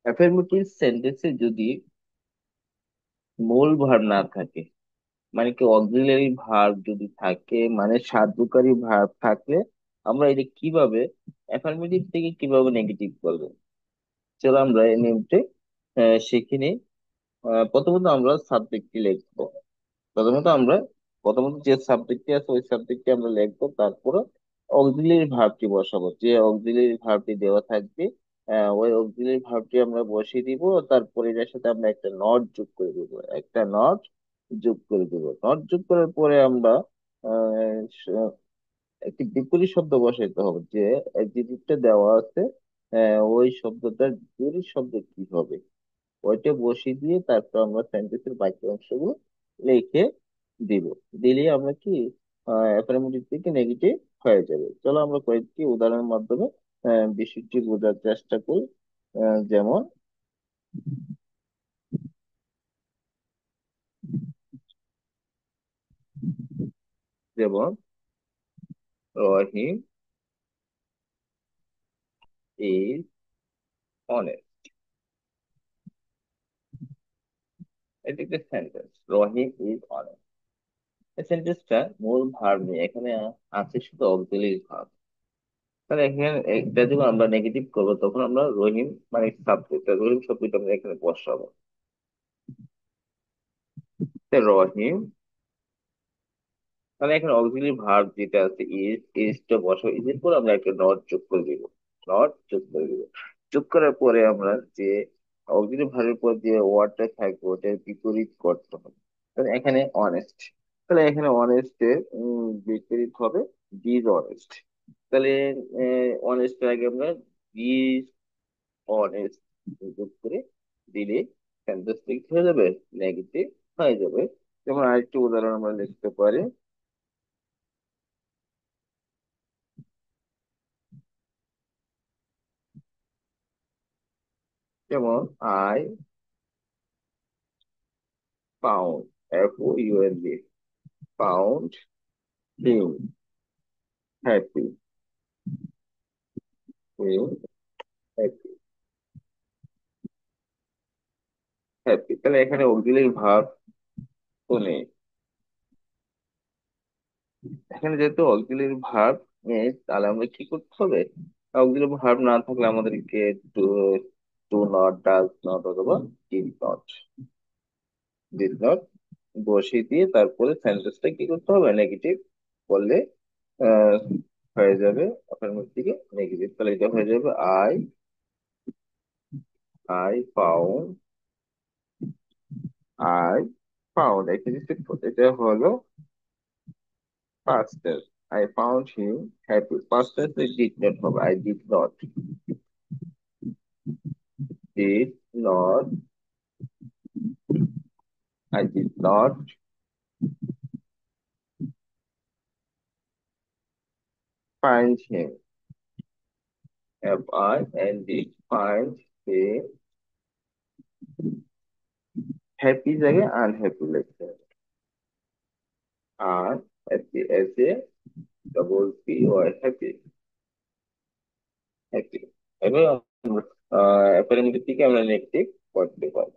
Affirmative সেন্টেন্সে যদি মূল ভার্ব না থাকে, মানে কি অক্সিলারি ভার্ব যদি থাকে, মানে সাহায্যকারী ভার্ব থাকলে আমরা এটা কিভাবে অ্যাফার্মেটিভ থেকে কিভাবে নেগেটিভ করবো, চলো আমরা এই নিয়মটি শিখে নিই। প্রথমত আমরা সাবজেক্টটি লিখবো। প্রথমত আমরা প্রথমত যে সাবজেক্টটি আছে ওই সাবজেক্টটি আমরা লিখবো, তারপরে অক্সিলারি ভার্বটি বসাবো, যে অক্সিলারি ভার্বটি দেওয়া থাকবে ওই অক্সিলারি ভার্বটি আমরা বসিয়ে দিব। তারপরে এটার সাথে আমরা একটা নট যোগ করে দিব, একটা নট যোগ করে দিব। নট যোগ করার পরে আমরা একটি বিপরীত শব্দ বসাইতে হবে, যে অ্যাডজেক্টিভটা দেওয়া আছে ওই শব্দটার বিপরীত শব্দ কি হবে ওইটা বসিয়ে দিয়ে তারপর আমরা সেন্টেন্সের বাকি অংশগুলো লিখে দিব। দিলে আমরা কি অ্যাফার্মেটিভ থেকে নেগেটিভ হয়ে যাবে। চলো আমরা কয়েকটি উদাহরণের মাধ্যমে বিষয়টি বোঝার চেষ্টা করি। যেমন যেমন রহিম ইজ অনেস্ট। এটি একটি সেন্টেন্স, রহিম ইজ অনেস্ট। এই সেন্টেন্সটা মূল ভার্ব নেই, এখানে আছে শুধু অক্সিলারি ভার্ব। তাহলে এখানে এটা যখন আমরা নেগেটিভ করবো তখন আমরা রহিম মানে সাবজেক্ট, রহিম শব্দটা আমরা এখানে বসাবো। তো রহিম, তাহলে এখানে অক্সিলারি ভার্ব যেটা আছে ইজটা বসাবো, ইজের পর আমরা একটা নট যোগ করে দিব। নট যোগ করে দিব, যোগ করার পরে আমরা যে অক্সিলারি ভার্বের পর যে ওয়ার্ডটা থাকবে ওটার বিপরীত করতে হবে। তাহলে এখানে অনেস্ট, তাহলে এখানে অনেস্ট এর বিপরীত হবে ডিজ অনেস্ট। তাহলে অনেস্ট আগে আমরা ডিজ অনেস্ট যোগ করে দিলে সেন্টেন্সটা কি হয়ে যাবে, নেগেটিভ হয়ে যাবে। যেমন আরেকটি উদাহরণ আমরা লিখতে পারি। যেমন I found, FOUND, found him happy, him happy, happy. তাহলে এখানে অক্সিলারি ভার্ব তো নেই, এখানে যেহেতু অক্সিলারি ভার্ব নেই তাহলে আমরা কি করতে হবে, অক্সিলারি ভার্ব না থাকলে আমাদেরকে do, do not, does not অথবা ডিড নট, ডিড নট বসিয়ে দিয়ে তারপরে সেন্টেন্সটা কি করতে হবে, নেগেটিভ করলে আহ, হয়ে যাবে আপনার মধ্যে থেকে নেগেটিভ। তাহলে এটা হয়ে যাবে I I found, I found এখানে এটা হলো past tense, I found him happy. Past tense it did not হবে, I did not, I did not find him, F-I-N-D, find him happy জায়গায় unhappy লিখতে হবে, আর happy as a double P-Y, happy, happy। এবার আমরা apparent থেকে আমরা negative করতে পারি।